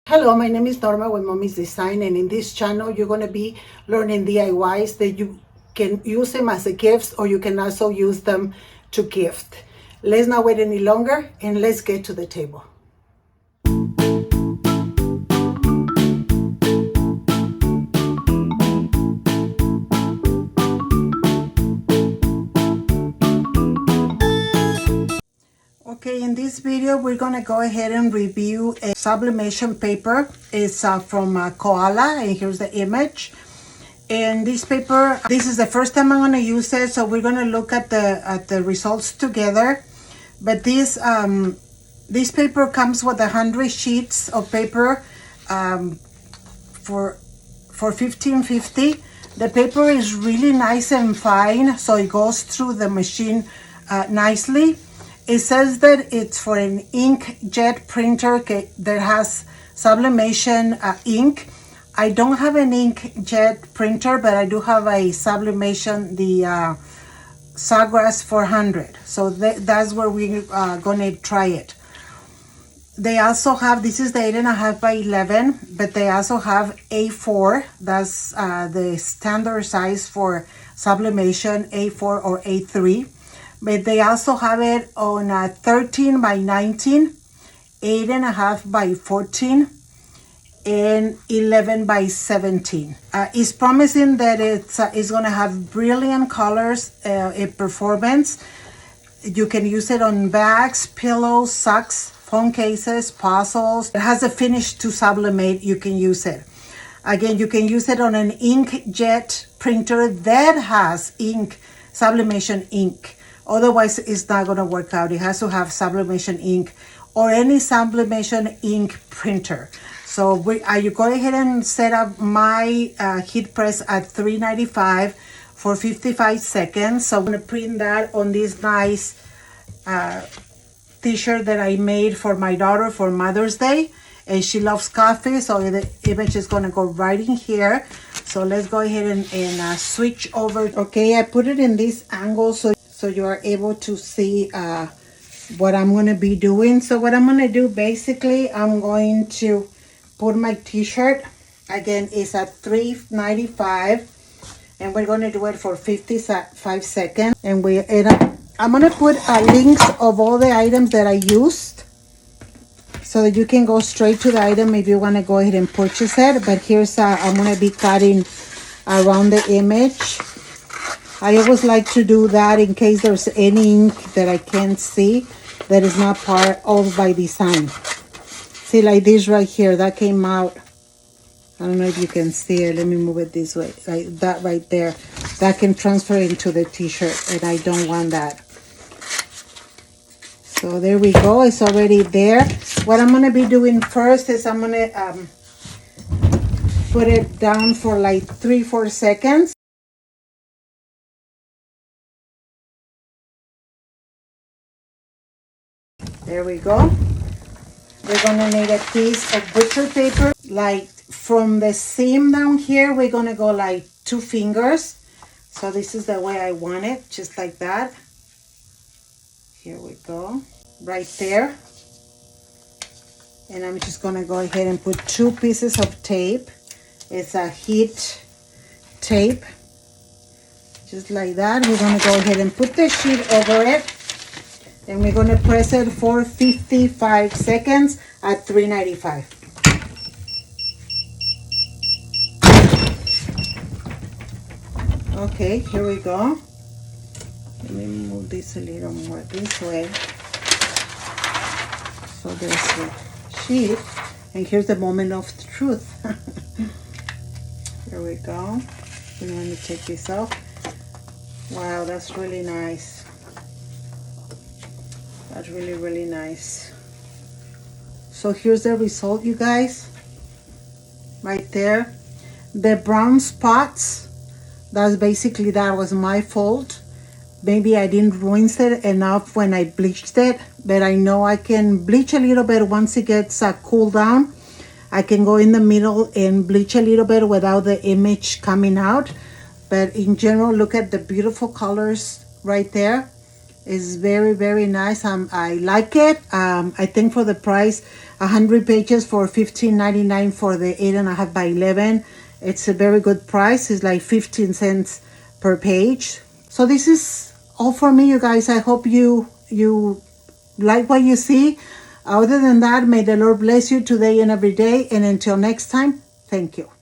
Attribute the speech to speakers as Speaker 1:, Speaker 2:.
Speaker 1: Hello, my name is Norma with Momis Design, and in this channel you're going to be learning DIYs that you can use them as a gift, or you can also use them to gift. Let's not wait any longer and let's get to the table. Okay, in this video, we're gonna go ahead and review a sublimation paper. It's from Koala, and here's the image. And this paper, this is the first time I'm gonna use it, so we're gonna look at the results together. But this paper comes with 100 sheets of paper for $15.50. The paper is really nice and fine, so it goes through the machine nicely. It says that it's for an inkjet printer that has sublimation ink. I don't have an inkjet printer, but I do have a sublimation, the Sawgrass 400. So that's where we're gonna try it. They also have, this is the 8.5 by 11, but they also have A4. That's the standard size for sublimation, A4 or A3. But they also have it on 13 by 19, 8.5 by 14, and 11 by 17. It's promising that it's gonna have brilliant colors in performance. You can use it on bags, pillows, socks, phone cases, puzzles. It has a finish to sublimate. You can use it. Again, you can use it on an inkjet printer that has sublimation ink. Otherwise, it's not going to work out. It has to have sublimation ink or any sublimation ink printer. So you go ahead and set up my heat press at 395 for 55 seconds. So I'm going to print that on this nice t-shirt that I made for my daughter for Mother's Day. And she loves coffee, so the image is going to go right in here. So let's go ahead and switch over. Okay, I put it in this angle so you are able to see what I'm going to be doing. So what I'm going to do, basically, I'm going to put my t-shirt, again, it's at 395, and we're going to do it for 55 seconds. And I'm going to put links of all the items that I used so that you can go straight to the item if you want to go ahead and purchase it. But here's, I'm going to be cutting around the image. I always like to do that in case there's any ink that I can't see that is not part of my design. See, like this right here, that came out. I don't know if you can see it. Let me move it this way. Like that right there. That can transfer into the t-shirt, and I don't want that. So there we go. It's already there. What I'm going to be doing first is I'm going to put it down for like 3-4 seconds. There we go. We're gonna need a piece of butcher paper. Like from the seam down here, we're gonna go like 2 fingers. So this is the way I want it, just like that. Here we go, right there. And I'm just gonna go ahead and put 2 pieces of tape. It's a heat tape, just like that. We're gonna go ahead and put the sheet over it. And we're going to press it for 55 seconds at 395. Okay, here we go. Let me move this a little more this way. So there's the sheet. And here's the moment of truth. Here we go. We're going to take this off. Wow, that's really nice. That's really, really nice. So here's the result, you guys. Right there. The brown spots, that's basically, that was my fault. Maybe I didn't rinse it enough when I bleached it, but I know I can bleach a little bit once it gets cooled down. I can go in the middle and bleach a little bit without the image coming out. But in general, look at the beautiful colors right there. It's very, very nice. I like it. I think for the price, 100 pages for $15.99 for the 8.5 by 11. It's a very good price. It's like 15 cents per page. So this is all for me, you guys. I hope you like what you see. Other than that, may the Lord bless you today and every day. And until next time, thank you.